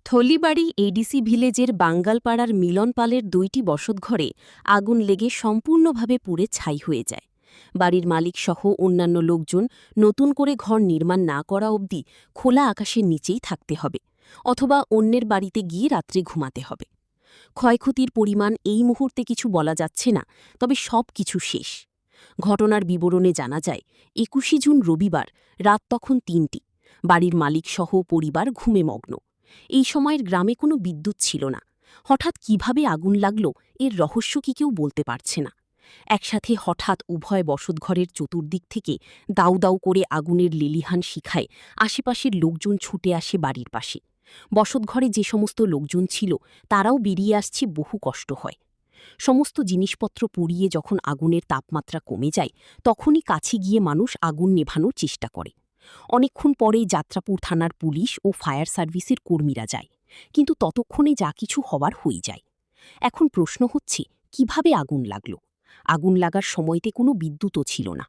থলিবাড়ি ADC ভিলেজের বাঙ্গালপাড়ার মিলনপালের ২টি বসতঘরে আগুন লেগে সম্পূর্ণভাবে পুড়ে ছাই হয়ে যায়। বাড়ির মালিকসহ অন্যান্য লোকজন নতুন করে ঘর নির্মাণ না করা অবধি খোলা আকাশের নিচেই থাকতে হবে, অথবা অন্যের বাড়িতে গিয়ে রাত্রে ঘুমাতে হবে। ক্ষয়ক্ষতির পরিমাণ এই মুহূর্তে কিছু বলা যাচ্ছে না, তবে সব কিছু শেষ। ঘটনার বিবরণে জানা যায়, ২১ জুন রবিবার রাত তখন ৩টি। বাড়ির মালিকসহ পরিবার ঘুমে মগ্ন। এই সময়ের গ্রামে কোনো বিদ্যুৎ ছিল না। হঠাৎ কিভাবে আগুন লাগল, এর রহস্য কি কেউ বলতে পারছে না। একসাথে হঠাৎ উভয় বসতঘরের চতুর্দিক থেকে দাউ দাউ করে আগুনের লেলিহান শিখায় আশেপাশের লোকজন ছুটে আসে বাড়ির পাশে। বসতঘরে যে সমস্ত লোকজন ছিল তারাও বেরিয়ে আসছে, বহু কষ্ট হয়। সমস্ত জিনিসপত্র পুড়িয়ে যখন আগুনের তাপমাত্রা কমে যায়, তখনই কাছে গিয়ে মানুষ আগুন নেভানোর চেষ্টা করে। অনেকক্ষণ পরেই যাত্রাপুর থানার পুলিশ ও ফায়ার সার্ভিসের কর্মীরা যায়, কিন্তু ততক্ষণে যা কিছু হবার হয়ে যায়। এখন প্রশ্ন হচ্ছে, কিভাবে আগুন লাগল? আগুন লাগার সময়তে কোনো বিদ্যুৎও ছিল না।